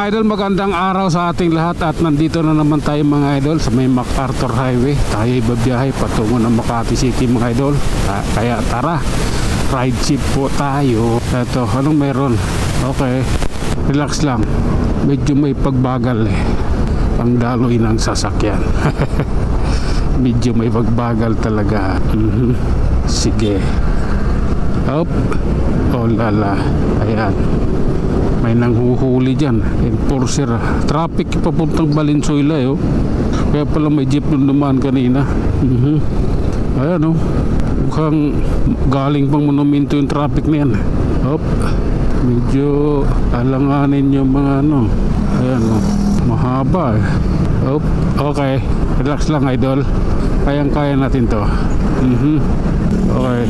mga idol, magandang araw sa ating lahat. At nandito na naman tayo mga idol sa may MacArthur Highway. Tayo babiyahe patungo ng Makati City mga idol. Kaya tara, ride jeep po tayo. Eto, anong meron? Okay, relax lang. Medyo may pagbagal ang daloy ng sasakyan. Medyo may pagbagal talaga. Sige. Hop. Oh lala. Ayan. May nanghuhuli dyan. Enforcer. Traffic papuntang Valenzuela Kaya pala may jeep nung dumaan kanina. Ayan mukhang galing pang monumento yung traffic na yan. Hop. Medyo alanganin yung mga Ayan mahaba Hop. Okay. Relax lang idol. Kayang-kaya natin to. Okay.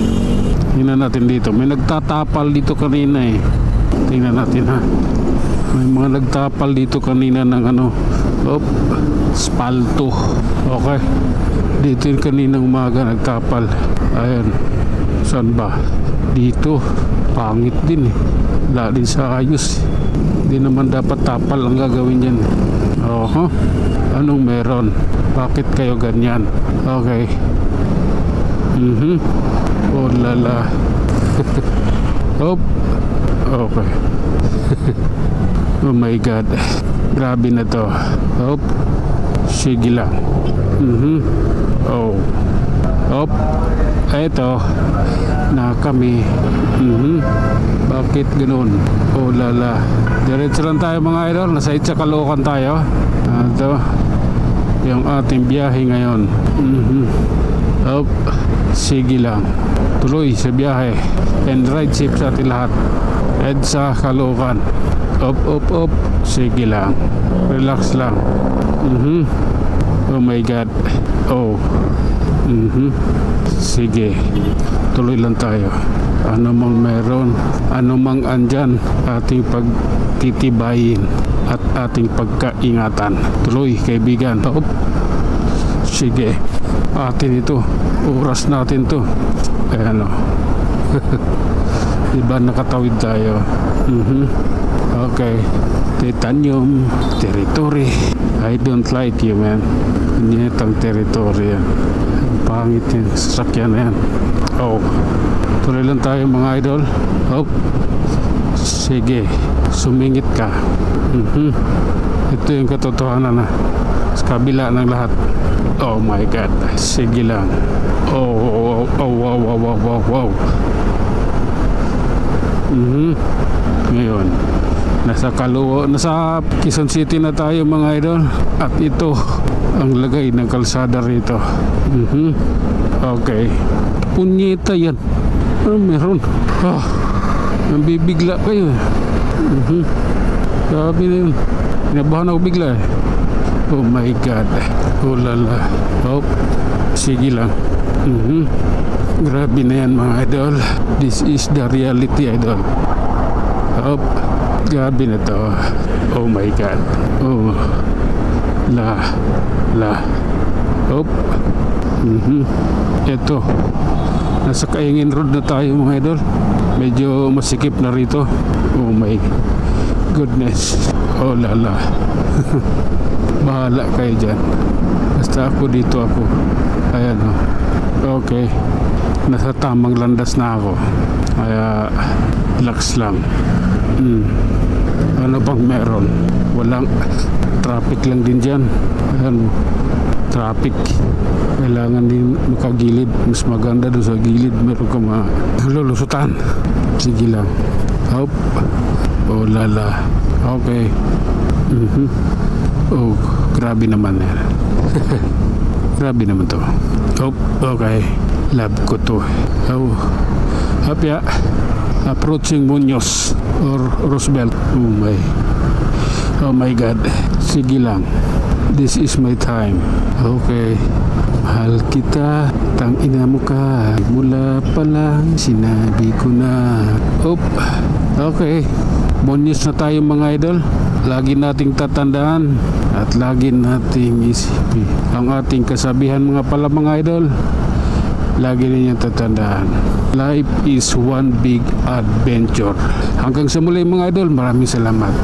Tingnan natin dito. May nagtatapal dito kanina Tingnan natin ha. May mga nagtapal dito kanina ng Hop. Spalto. Okay. Dito yung kaninang umaga nagtapal. Ayan. Saan ba? Dito. Pangit din Wala din sa ayos. Hindi naman dapat tapal ang gagawin dyan. Anong meron? Bakit kayo ganyan? Okay. Oh lala. Hop. Okay. Oh my God. Grabe na to. Hop. Sige lang. Oh. Hop. Eto. Na kami. Bakit ganoon? Oh lala. Diretso lang tayo mga idol. Nasa Itsa Caloocan tayo. Ito. Yung ating biyahe ngayon. Hop. Sige lang. Tuloy sa biyahe. And ride safe sa ating lahat. Itsa Caloocan. Up, up, up. Sige lang. Relax lang. Oh my God. Oh. Sige. Tuloy lang tayo. Ano mang meron, ano mang andyan, ating pagtitibayin at ating pagkaingatan. Tuloy kaibigan. Up. Sige. Atin ito. Oras natin to. Ayan Diba nakatawid tayo? Okay. Titanium territory. I don't like you man. Hindi itong territory yan. Pangit yung sasakyan na yan. Oh. Tuloy lang tayo mga idol. Hop. Sige. Sumingit ka. Ito yung katotohanan sa kabila ng lahat. Oh my God. Sige lang. Oh wow. Ngayon nasa Quezon City na tayo mga idol. At ito ang lagay ng kalsada rito. Okay. Punyeta yan. Meron. Nabibigla kayo Sabi na yun. Inabahan ako bigla Oh my God. Oh lala. Oh. Sige lang. Grabe na yan mga idol. This is the reality idol. Oh. Grabe na to. Oh my God. Oh. La. Oh. Ito. Nasa Kaingin Road na tayo mga idol. Medyo masikip na rito. Oh my goodness. Oh lala. Bahala kayo dyan. Basta dito ako. Ayan Okay. Nasa tamang landas na ako. Kaya relax lang. Ano bang meron? Walang traffic lang din dyan. Ayan traffic. Kailangan din makagilid. Mas maganda doon sa gilid. Meron ka lulusutan. Sige lang. Hop. Oh lala. Okay. Oh, grabe naman yan. Grabe naman to. Oh, okay. Love ko to. Oh. Hapya. Approaching Muñoz or Roosevelt. Oh my God. Sige lang. This is my time. Okay. Mahal kita. Tangina mo ka. Mula pa lang sinabi ko na. Oh. Okay. Muñoz na tayo mga idol. Lagi nating tatandaan at lagi nating isipin ang ating kasabihan mga idol. Lagi ninyong tatandaan. Life is one big adventure. Hanggang sa muli mga idol. Maraming salamat.